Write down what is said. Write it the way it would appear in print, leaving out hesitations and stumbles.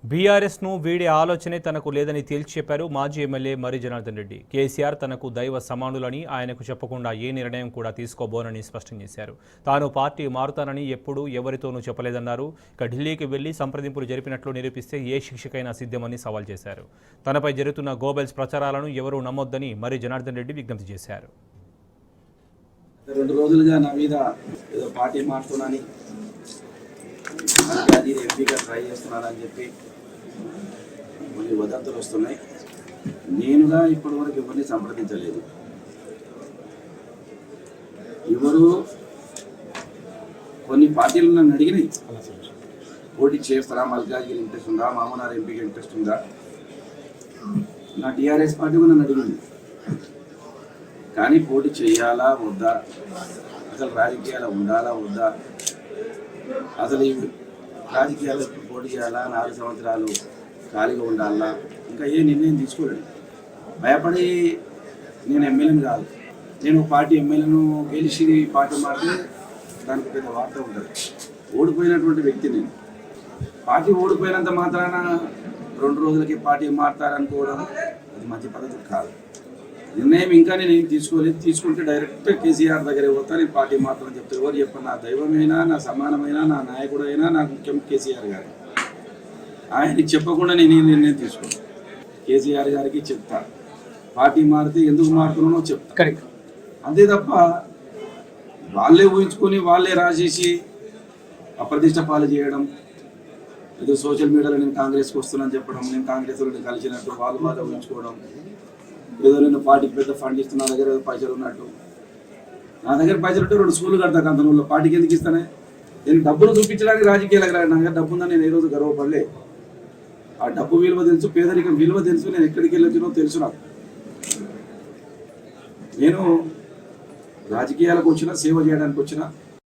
బీఆర్ఎస్ను వీడే ఆలోచనే తనకు లేదని తేల్చి చెప్పారు మాజీ ఎమ్మెల్యే మర్రి జనార్దన్ రెడ్డి. కేసీఆర్ తనకు దైవ సమానులని, ఆయనకు చెప్పకుండా ఏ నిర్ణయం కూడా తీసుకోబోనని స్పష్టం చేశారు. తాను పార్టీ మారుతానని ఎప్పుడూ ఎవరితోనూ చెప్పలేదన్నారు. ఇక ఢిల్లీకి వెళ్లి సంప్రదింపులు జరిపినట్లు నిరూపిస్తే ఏ శిక్షకైనా సిద్ధమని సవాల్ చేశారు. తనపై జరుగుతున్న గోబెల్స్ ప్రచారాలను ఎవరూ నమ్మొద్దని మర్రి జనార్దన్ రెడ్డి విజ్ఞప్తి చేశారు. 2 రోజులుగా నా మీద ఏదో పార్టీ మారుతున్నానని ఎంపీగా ట్రై చేస్తున్నానని చెప్పి కొన్ని వదంతులు వస్తున్నాయి. నేనుగా ఇప్పటి వరకు ఎవరిని సంప్రదించలేదు. ఎవరు కొన్ని పార్టీలు నన్ను అడిగినాయి, పోటీ చేస్తారా, మల్కాజ్గిరి ఇంట్రెస్ట్ ఉందా, మామూనార్ ఎంపీకి ఇంట్రెస్ట్ ఉందా. నా టీఆర్ఎస్ పార్టీ కూడా నన్ను అడిగింది. కానీ పోటీ చేయాలా వద్దా, అసలు రాజకీయాలు ఉండాలా వద్దా, అసలు ఈ రాజకీయాలకు పోటీ చేయాలా, 4 సంవత్సరాలు ఖాళీగా ఉండాలా, ఇంకా ఏ నిర్ణయం తీసుకోలేదు. భయపడి నేను ఎమ్మెల్యేని కాదు, నేను పార్టీ ఎమ్మెల్యేను గెలిచి పార్టీ మారితే దానికి పెద్ద వార్త ఉంటుంది. ఓడిపోయినటువంటి వ్యక్తి నేను. పార్టీ ఓడిపోయినంత మాత్రాన 2 రోజులకి పార్టీ మారుతారనుకోవడం అది మంచి పద్ధతి కాదు. నిర్ణయం ఇంకా నేను ఏం తీసుకోలేదు. తీసుకుంటే డైరెక్ట్ కేసీఆర్ దగ్గర పోతా, నేను పార్టీ మాత్రం చెప్తాను. ఎవరు చెప్పాను, నా దైవమైనా, నా సమానమైన, నా నాయకుడైనా, నాకు ముఖ్యం కేసీఆర్ గారు. ఆయనకి చెప్పకుండా నేను ఈ నిర్ణయం తీసుకున్నాను. కేసీఆర్ గారికి చెప్తా, పార్టీ మారితే ఎందుకు మారుతున్నానో చెప్తా. అంతే తప్ప వాళ్ళే ఊహించుకొని వాళ్ళే రాసేసి అప్రతిష్ట పాలు చేయడం, ఏదో సోషల్ మీడియాలో నేను కాంగ్రెస్కి వస్తున్నాను చెప్పడం, నేను కాంగ్రెస్ వాళ్ళని కలిసినట్టు వాళ్ళు ఊహించుకోవడం, ఏదో నేను పార్టీకి పెద్ద ఫండ్ ఇస్తున్నా, నా దగ్గర ఏదో పైసలు ఉన్నట్టు. నా దగ్గర పైసలు ఉంటే 2 స్కూళ్ళు కడతా కంతనూరులో. పార్టీకి ఎందుకు ఇస్తానే? నేను డబ్బులు చూపించడానికి రాజకీయాలకు రాదు. నా దగ్గర డబ్బు ఉందని నేను ఏ రోజు గర్వపడలే. ఆ డబ్బు విలువ తెలుసు, పేదరికం విలువ తెలుసు, నేను ఎక్కడికి వెళ్ళొచ్చినో తెలుసు నాకు. నేను రాజకీయాలకు వచ్చినా, సేవ చేయడానికి వచ్చినా